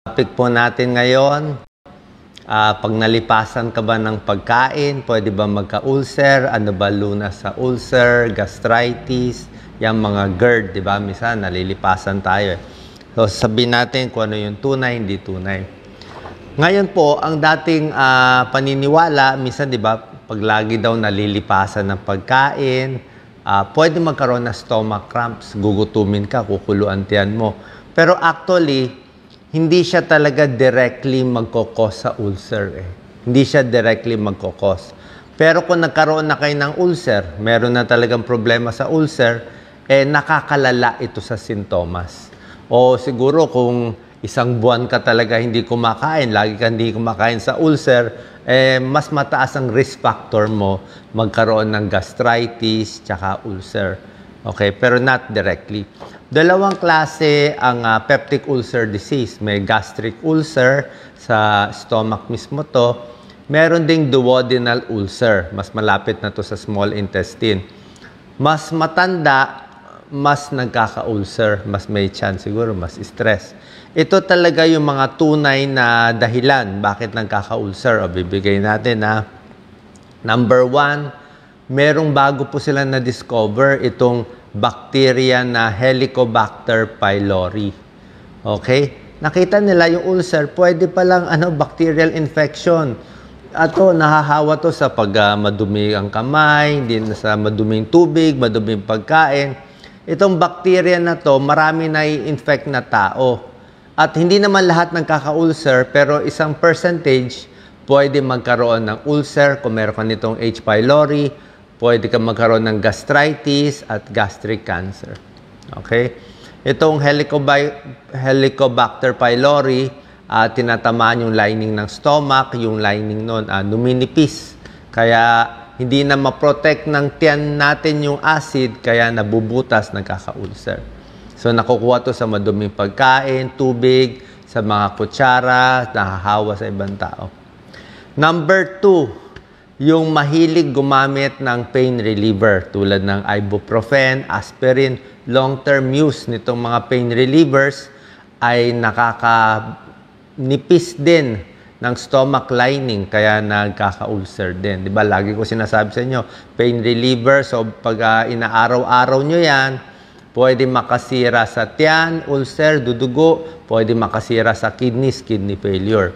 Topic po natin ngayon, pag nalipasan ka ba ng pagkain, pwede ba magka-ulcer? Ano ba lunas sa ulcer, gastritis, yung mga GERD, di ba? Minsan nalilipasan tayo. So sabihin natin kung ano yung tunay, hindi tunay. Ngayon po, ang dating paniniwala, minsan di ba, pag lagi daw nalilipasan ng pagkain, pwede magkaroon ng stomach cramps, gugutumin ka, kukuluan tiyan mo. Pero actually, hindi siya talaga directly magkokos sa ulcer. Hindi siya directly magkokos. Pero kung nagkaroon na kayo ng ulcer, meron na talagang problema sa ulcer, nakakalala ito sa sintomas. O siguro kung isang buwan ka talaga hindi kumakain, lagi ka hindi kumakain sa ulcer, mas mataas ang risk factor mo magkaroon ng gastritis tsaka ulcer. Okay, pero not directly. Dalawang klase ang peptic ulcer disease. May gastric ulcer sa stomach mismo to. Meron ding duodenal ulcer. Mas malapit na to sa small intestine. Mas matanda, mas nagkaka-ulcer. Mas may chance siguro, mas stress. Ito talaga yung mga tunay na dahilan bakit nagkaka-ulcer. O bibigay natin na number 1, merong bago po sila na-discover itong bacteria na Helicobacter pylori. Okay? Nakita nila yung ulcer, pwede palang bacterial infection. Ato, nahahawa to sa pag madumi ang kamay, hindi na sa maduming tubig, maduming pagkain. Itong bacteria na to, marami na i-infect na tao. At hindi naman lahat ng kaka-ulcer, pero isang percentage pwede magkaroon ng ulcer kung meron ka nitong H. pylori, pwede ka magkaroon ng gastritis at gastric cancer. Okay? Itong Helicobacter pylori, tinatamaan yung lining ng stomach, yung lining nun, numinipis. Kaya hindi na ma-protect ng tiyan natin yung acid, kaya nabubutas, nagkaka-ulcer. So nakukuha to sa maduming pagkain, tubig, sa mga kutsara, nahahawa sa ibang tao. Number 2, yung mahilig gumamit ng pain reliever tulad ng ibuprofen, aspirin, long-term use nitong mga pain relievers ay nakakanipis din ng stomach lining kaya nagkaka-ulcer din. Di ba? Lagi ko sinasabi sa inyo, pain reliever, so pag inaaraw-araw nyo yan, pwede makasira sa tiyan, ulcer, dudugo, pwede makasira sa kidneys, kidney failure.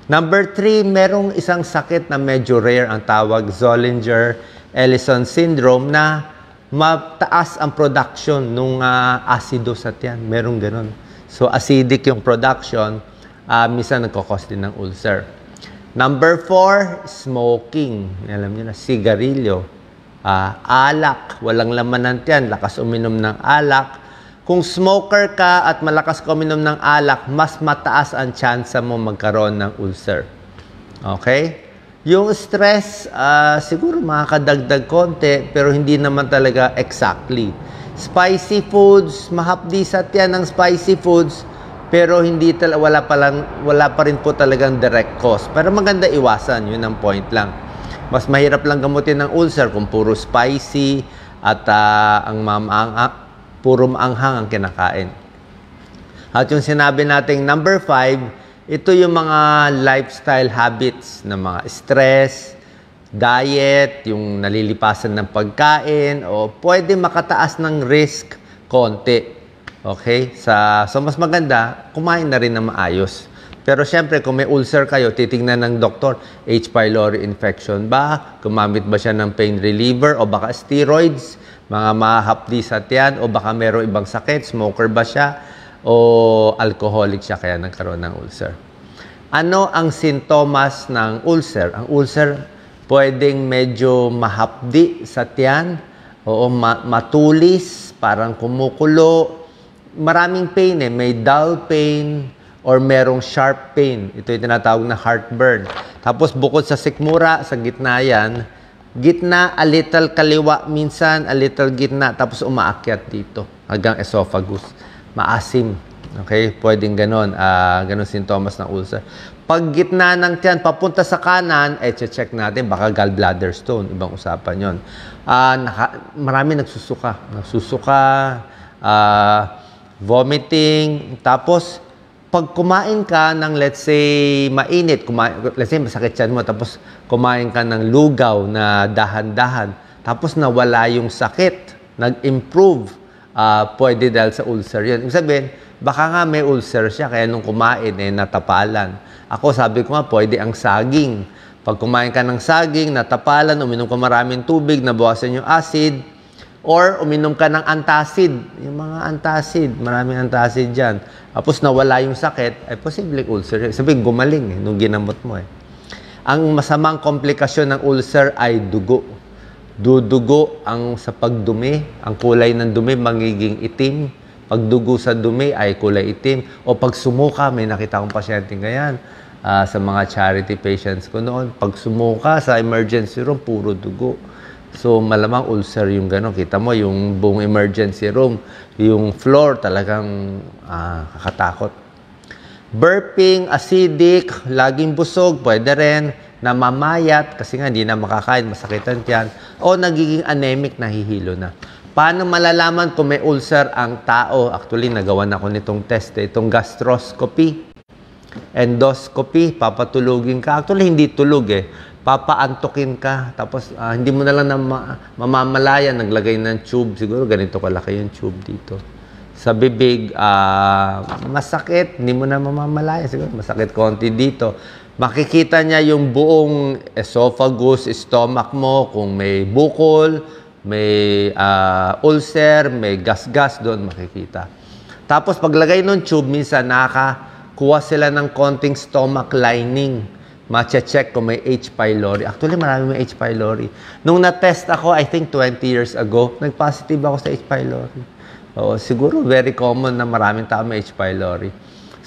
Number 3, merong isang sakit na medyo rare, ang tawag Zollinger-Ellison syndrome na mataas ang production ng asido sa tiyan. Merong ganun. So, acidic yung production, minsan nagkakos din ng ulcer. Number 4, smoking. Alam niyo na, sigarilyo. Alak, walang laman ng tiyan, lakas uminom ng alak. Kung smoker ka at malakas ka uminom ng alak, mas mataas ang chance mo magkaroon ng ulcer. Okay? Yung stress, siguro makakadagdag konti, pero hindi naman talaga exactly. Spicy foods, mahapdi sa tiyan ng spicy foods, pero wala pa rin po talagang direct cause. Pero maganda iwasan, yun ang point lang. Mas mahirap lang gamutin ng ulcer kung puro spicy at puro maanghang ang kinakain. At yung sinabi nating number 5, ito yung mga lifestyle habits na mga stress, diet, yung nalilipasan ng pagkain, o pwede makataas ng risk konti. Okay? So mas maganda, kumain na rin na maayos. Pero syempre, kung may ulcer kayo, titingnan ng doktor, H. pylori infection ba? Gumamit ba siya ng pain reliever o baka steroids? Mga mahapdi sa tiyan o baka meron ibang sakit, smoker ba siya o alcoholic siya kaya nagkaroon ng ulcer. Ano ang sintomas ng ulcer? Ang ulcer pwedeng medyo mahapdi sa tiyan o matulis, parang kumukulo. Maraming pain may dull pain or merong sharp pain. Ito yung tinatawag na heartburn. Tapos bukod sa sikmura, sa gitna yan, gitna, a little kaliwa, minsan a little gitna, tapos umaakyat dito hanggang esophagus. Maasim. Okay? Pwedeng ganon. Ganon sintomas ng ulcer. Pag gitna ng tiyan, papunta sa kanan, check natin, baka gallbladder stone. Ibang usapan yon. Marami nagsusuka. Vomiting. Tapos, Pag kumain ka ng, let's say, mainit, let's say, masakit yan mo, tapos kumain ka ng lugaw na dahan-dahan, tapos nawala yung sakit, nag-improve, pwede dahil sa ulcer yun. Ibig sabihin, baka nga may ulcer siya, kaya nung kumain, natapalan. Ako, sabi ko nga, pwede ang saging. Pag kumain ka ng saging, natapalan, uminom ka maraming tubig, nabawasan yung acid, or uminom ka ng antacid. Yung mga antacid, maraming antacid dyan. Tapos nawala yung sakit, ay posibleng ulcer. Sabi, gumaling nung ginamot mo. Ang masamang komplikasyon ng ulcer ay dugo. Dudugo ang sa pagdumi, ang kulay ng dumi magiging itim. Pag dugo sa dumi ay kulay itim. O pag sumuka, may nakita akong pasyente ngayon sa mga charity patients ko noon. Pag sumuka sa emergency room, puro dugo. So malamang ulcer yung gano'n. Kita mo yung buong emergency room, yung floor talagang kakatakot. Burping, acidic, laging busog, pwede rin. Namamayat, kasi nga hindi na makakain, masakitan yan. O nagiging anemic, nahihilo na. Paano malalaman kung may ulcer ang tao? Actually, nagawa na ako nitong test. Itong gastroscopy, endoscopy, papatulugin ka. Actually, hindi tulog papaantokin ka. Tapos, hindi mo na lang mamamalayan, naglagay ng tube. Siguro, ganito kalaki yung tube dito. Sa bibig, masakit, hindi mo na mamamalayan. Siguro, masakit konti dito. Makikita niya yung buong esophagus, stomach mo, kung may bukol, may ulcer, may gas-gas doon makikita. Tapos paglagay ng tube, minsan nakakuha sila ng konting stomach lining. Mache-check kung may H. pylori. Actually, marami may H. pylori. Nung na-test ako, I think 20 years ago, nag-positive ako sa H. pylori. Oo, siguro very common na maraming tao may H. pylori.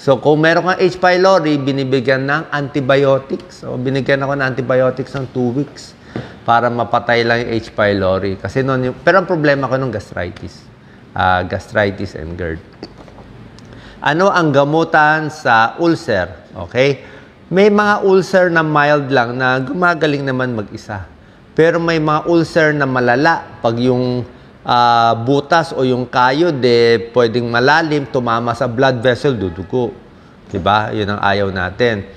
So, kung meron kang H. pylori, binibigyan ng antibiotics. So, binigyan ako ng antibiotics ng 2 weeks para mapatay lang yung H. pylori. Kasi noon yung, pero ang problema ko nung gastritis. Gastritis and GERD. Ano ang gamutan sa ulcer? Okay? May mga ulcer na mild lang na gumagaling naman mag-isa. Pero may mga ulcer na malala. Pag yung butas o yung kayod, pwedeng malalim, tumama sa blood vessel, dudugo. Diba? Yun ang ayaw natin.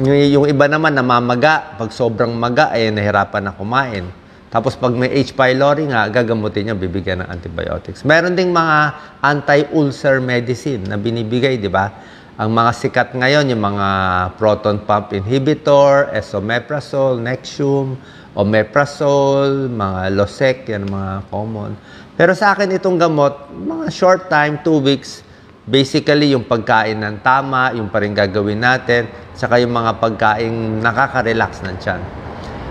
Yung iba naman namamaga, pag sobrang maga, nahirapan na kumain. Tapos pag may H. pylori nga, gagamutin niya, bibigyan ng antibiotics. Meron ding mga anti-ulcer medicine na binibigay, di ba? Ang mga sikat ngayon, yung mga proton pump inhibitor, esomeprazole, Nexium, omeprazole, mga Losec, yan mga common. Pero sa akin itong gamot, mga short time, 2 weeks, basically yung pagkain ng tama, yung pa rin gagawin natin, saka yung mga pagkain nakaka-relax ng tiyan.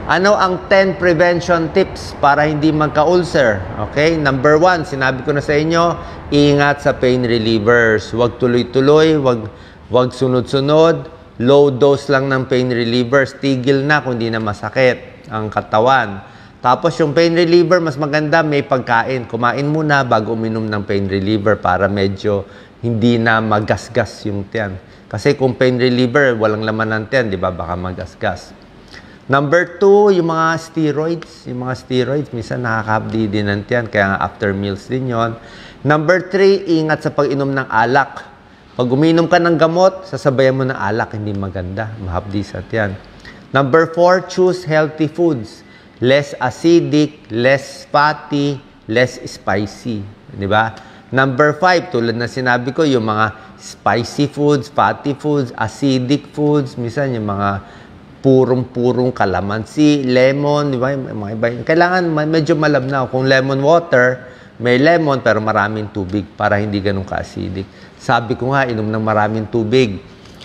Ano ang 10 prevention tips para hindi magka-ulcer? Okay? Number 1, sinabi ko na sa inyo, ingat sa pain relievers. Huwag tuloy-tuloy, huwag sunod-sunod. Low dose lang ng pain relievers. Tigil na kung hindi na masakit ang katawan. Tapos yung pain reliever, mas maganda may pagkain. Kumain muna bago uminom ng pain reliever para medyo hindi na magasgas yung tiyan. Kasi kung pain reliever, walang laman ng tiyan, di ba? Baka magasgas. Number 2, yung mga steroids. Yung mga steroids, minsan nakakabdi din ng tiyan, kaya after meals din yon. Number 3, ingat sa pag-inom ng alak. Pag uminom ka ng gamot, sasabayan mo ng alak, hindi maganda. Mahapdi sa tiyan. Number 4, choose healthy foods. Less acidic, less fatty, less spicy. Di ba? Number 5, tulad na sinabi ko, yung mga spicy foods, fatty foods, acidic foods, minsan yung mga purong-purong kalamansi, lemon, di ba? Mga iba. Kailangan medyo malabnaw. Kung lemon water, may lemon pero maraming tubig para hindi ganun ka-acidic. Sabi ko nga, inom ng maraming tubig.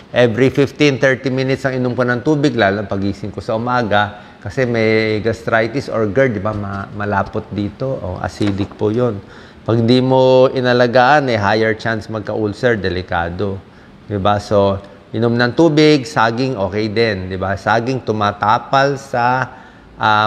Every 15-30 minutes ang inom ko ng tubig, lalo pagising ko sa umaga, kasi may gastritis or GERD, di ba? Malapot dito. O, acidic po yon. Pag di mo inalagaan, higher chance magka-ulcer, delikado. Di ba? So, inom ng tubig, saging, okay din. Di ba? Saging tumatapal sa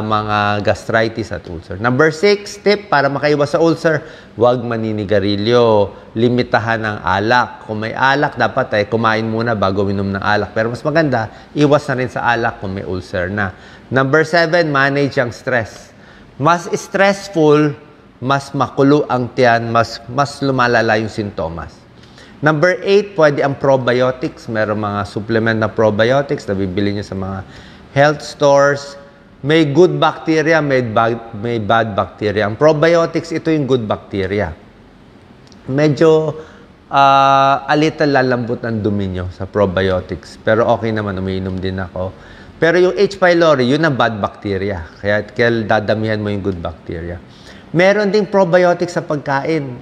mga gastritis at ulcer. Number 6, tip para makaiwas sa ulcer, huwag maninigarilyo. Limitahan ang alak. Kung may alak, dapat kumain muna bago minom ng alak. Pero mas maganda, iwas na rin sa alak kung may ulcer na. Number 7, manage ang stress. Mas stressful, mas makulo ang tiyan, mas lumalala yung sintomas. Number 8, pwede ang probiotics. Meron mga supplement na probiotics na bibili nyo sa mga health stores. May good bacteria, may bad bacteria. Ang probiotics, ito yung good bacteria. Medyo a little lalambot ang dumi nyo sa probiotics. Pero okay naman, umiinom din ako. Pero yung H. pylori, yun ang bad bacteria. Kaya dadamihan mo yung good bacteria. Meron ding probiotics sa pagkain.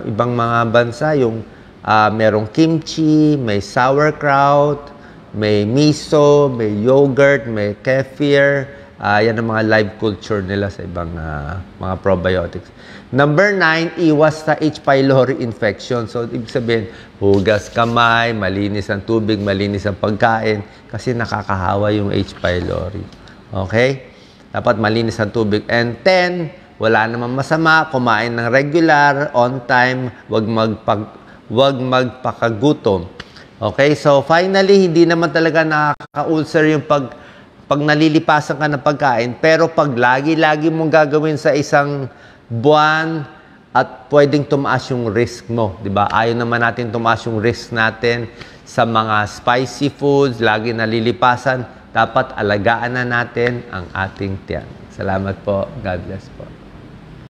Ibang mga bansa, yung merong kimchi, may sauerkraut, may miso, may yogurt, may kefir. Yan ang mga live culture nila sa ibang mga probiotics. Number 9, iwas sa H. pylori infection. So, ibig sabihin, hugas kamay, malinis ang tubig, malinis ang pagkain, kasi nakakahawa yung H. pylori. Okay? Dapat malinis ang tubig. And 10, wala namang masama, kumain ng regular, on time, wag magpakagutom. Okay? So, finally, hindi naman talaga nakaka-ulcer yung pag nalilipasan ka ng pagkain, pero pag lagi-lagi mong gagawin sa isang buwan at pwedeng tumaas yung risk mo, di ba? Ayaw naman natin tumaas yung risk natin sa mga spicy foods, lagi nalilipasan. Dapat alagaan na natin ang ating tiyan. Salamat po. God bless po.